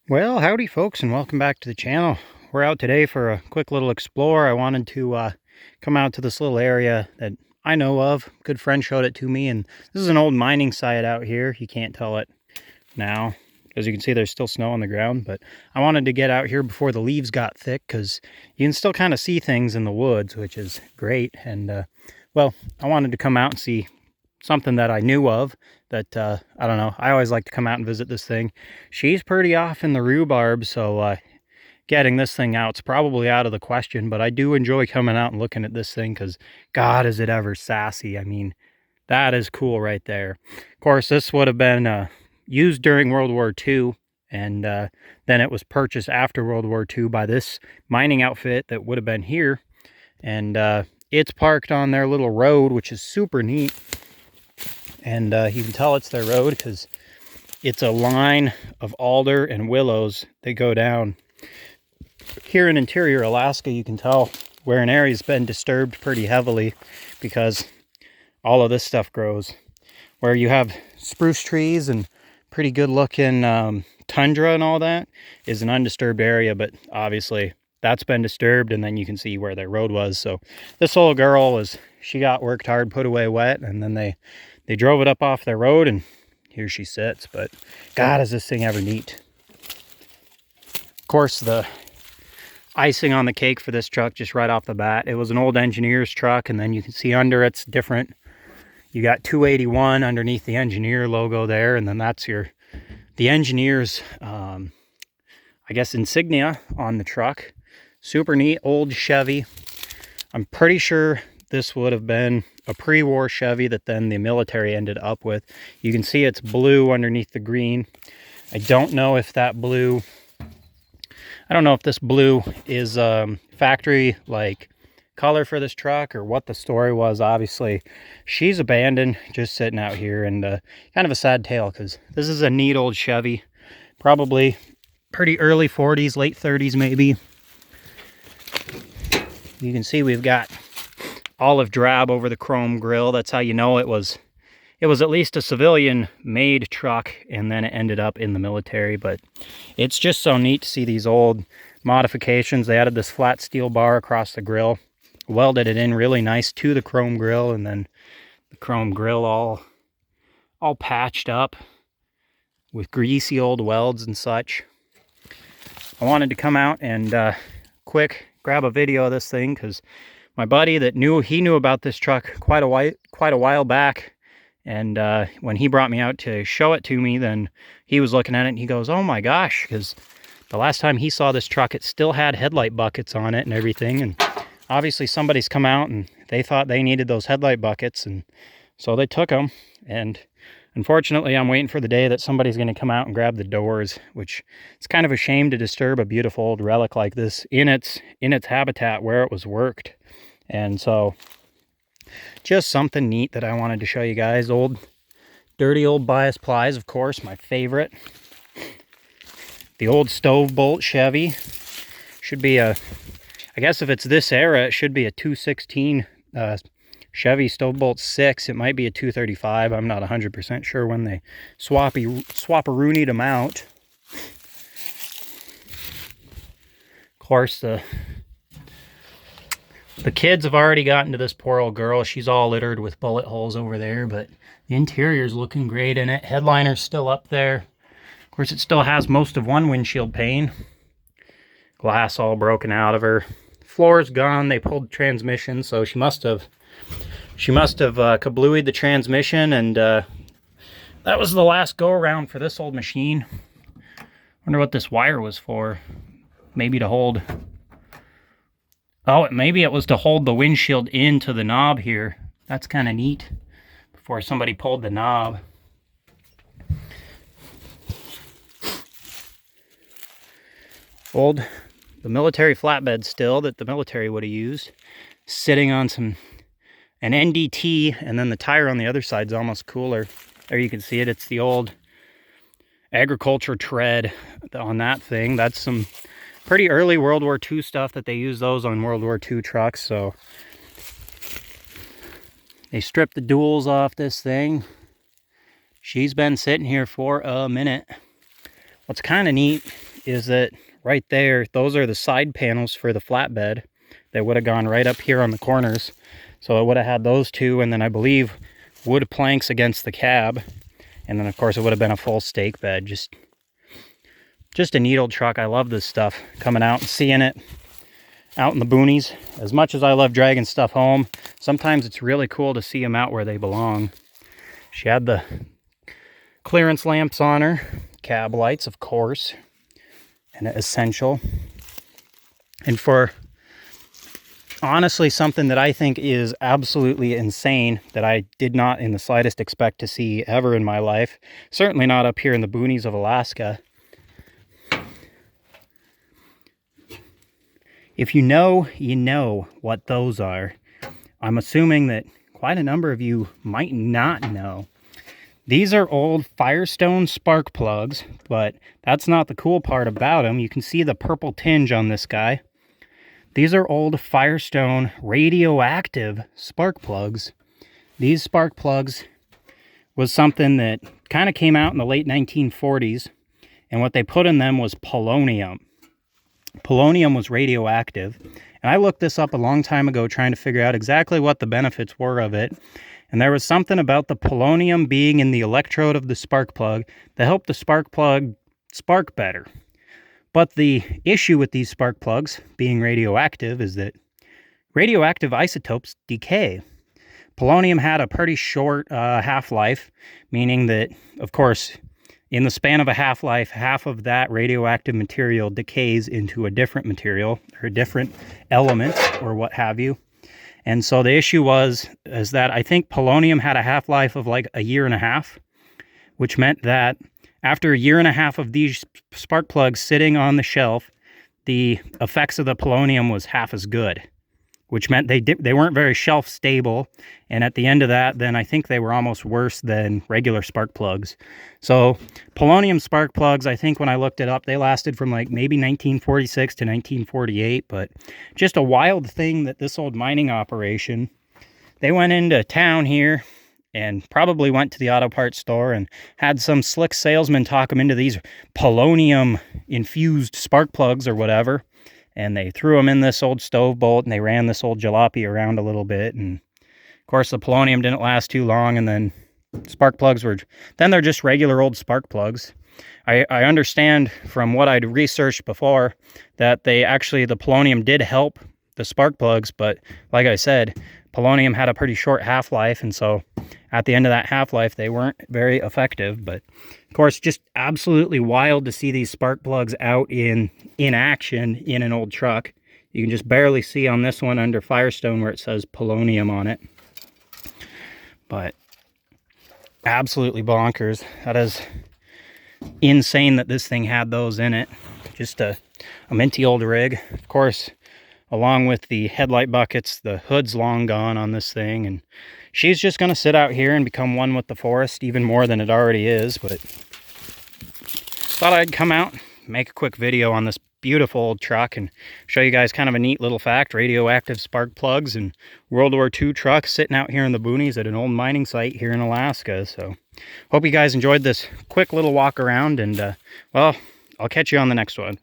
Well, howdy folks, and welcome back to the channel. We're out today for a quick little explore. I wanted to come out to this little area that I know of. A good friend showed it to me, and this is an old mining site out here. You can't tell it now. As you can see, there's still snow on the ground, but I wanted to get out here before the leaves got thick because you can still kind of see things in the woods, which is great. And, well, I wanted to come out and see something that I knew of that, I don't know, I always like to come out and visit this thing. She's pretty off in the rhubarb, so getting this thing out's probably out of the question, but I do enjoy coming out and looking at this thing because God, is it ever sassy. I mean, that is cool right there. Of course, this would have been used during World War II, and then it was purchased after World War II by this mining outfit that would have been here, and it's parked on their little road, which is super neat. And you can tell it's their road because it's a line of alder and willows that go down. Here in interior Alaska, you can tell where an area's been disturbed pretty heavily because all of this stuff grows. Where you have spruce trees and pretty good looking tundra and all that is an undisturbed area, but obviously that's been disturbed, and then you can see where their road was. So this little girl she got worked hard, put away wet, and then they drove it up off their road, and here she sits. But God, is this thing ever neat. Of course, the icing on the cake for this truck, just right off the bat, it was an old engineer's truck, and then you can see under it's different. You got 281 underneath the engineer logo there, and then that's the engineer's, I guess, insignia on the truck. Super neat old Chevy. I'm pretty sure this would have been a pre-war Chevy that then the military ended up with. You can see it's blue underneath the green. I don't know if this blue is factory like color for this truck or what the story was. Obviously she's abandoned, just sitting out here, and kind of a sad tale because this is a neat old Chevy, probably pretty early 40s, late 30s maybe. You can see we've got olive drab over the chrome grille. That's how you know it was at least a civilian made truck, and then it ended up in the military. But it's just so neat to see these old modifications. They added this flat steel bar across the grille, welded it in really nice to the chrome grille, and then the chrome grille all patched up with greasy old welds and such. I wanted to come out and quick grab a video of this thing because my buddy he knew about this truck quite a while back, and when he brought me out to show it to me, then he was looking at it and he goes, "Oh my gosh," because the last time he saw this truck, it still had headlight buckets on it and everything, and obviously somebody's come out and they thought they needed those headlight buckets, and so they took them. And unfortunately, I'm waiting for the day that somebody's going to come out and grab the doors, which it's kind of a shame to disturb a beautiful old relic like this in its habitat where it was worked. And so just something neat that I wanted to show you guys. Dirty old bias plies, of course, my favorite. The old stove bolt Chevy. Should be I guess if it's this era, it should be a 216 Chevy stove bolt 6. It might be a 235. I'm not 100% sure when they swap-a-roonied them out. Of course, the kids have already gotten to this poor old girl. She's all littered with bullet holes over there, but the interior's looking great in it. Headliner's still up there. Of course, it still has most of one windshield pane. Glass all broken out of her. Floor's gone. They pulled the transmission, so she must have kablooied the transmission, and that was the last go-around for this old machine. Wonder what this wire was for. Maybe to hold... Oh, maybe it was to hold the windshield into the knob here. That's kind of neat. Before somebody pulled the knob. The military flatbed still that the military would have used. Sitting on an NDT, and then the tire on the other side is almost cooler. There you can see it. It's the old agriculture tread on that thing. That's some pretty early World War II stuff that they use those on World War II trucks. So they stripped the duals off this thing. She's been sitting here for a minute. What's kind of neat is that right there, those are the side panels for the flatbed that would have gone right up here on the corners. So it would have had those two, and then I believe wood planks against the cab. And then of course it would have been a full stake bed. Just a neat old truck. I love this stuff. Coming out and seeing it out in the boonies. As much as I love dragging stuff home, sometimes it's really cool to see them out where they belong. She had the clearance lamps on her, cab lights, of course, and essential. And for honestly something that I think is absolutely insane, that I did not in the slightest expect to see ever in my life, certainly not up here in the boonies of Alaska. If you know, you know what those are. I'm assuming that quite a number of you might not know. These are old Firestone spark plugs, but that's not the cool part about them. You can see the purple tinge on this guy. These are old Firestone radioactive spark plugs. These spark plugs was something that kind of came out in the late 1940s, and what they put in them was polonium. Polonium was radioactive, and I looked this up a long time ago trying to figure out exactly what the benefits were of it. And there was something about the polonium being in the electrode of the spark plug that helped the spark plug spark better. But the issue with these spark plugs being radioactive is that radioactive isotopes decay. Polonium had a pretty short half-life, meaning that, of course, in the span of a half-life, half of that radioactive material decays into a different material or a different element or what have you. And so the issue is that I think polonium had a half-life of like a year and a half, which meant that after a year and a half of these spark plugs sitting on the shelf, the effects of the polonium was half as good, which meant they weren't very shelf stable. And at the end of that, then I think they were almost worse than regular spark plugs. So polonium spark plugs, I think when I looked it up, they lasted from like maybe 1946 to 1948. But just a wild thing that this old mining operation, they went into town here and probably went to the auto parts store and had some slick salesman talk them into these polonium infused spark plugs or whatever. And they threw them in this old stove bolt, and they ran this old jalopy around a little bit. And of course, the polonium didn't last too long, and then spark plugs they're just regular old spark plugs. I understand from what I'd researched before that the polonium did help the spark plugs, but like I said, polonium had a pretty short half-life, and so at the end of that half-life, they weren't very effective. But of course, just absolutely wild to see these spark plugs out in action in an old truck. You can just barely see on this one under Firestone where it says polonium on it. But absolutely bonkers. That is insane that this thing had those in it. Just a minty old rig. Of course, along with the headlight buckets, the hood's long gone on this thing, and she's just going to sit out here and become one with the forest even more than it already is. But thought I'd come out, make a quick video on this beautiful old truck and show you guys kind of a neat little fact. Radioactive spark plugs and World War II truck sitting out here in the boonies at an old mining site here in Alaska. So hope you guys enjoyed this quick little walk around, and well, I'll catch you on the next one.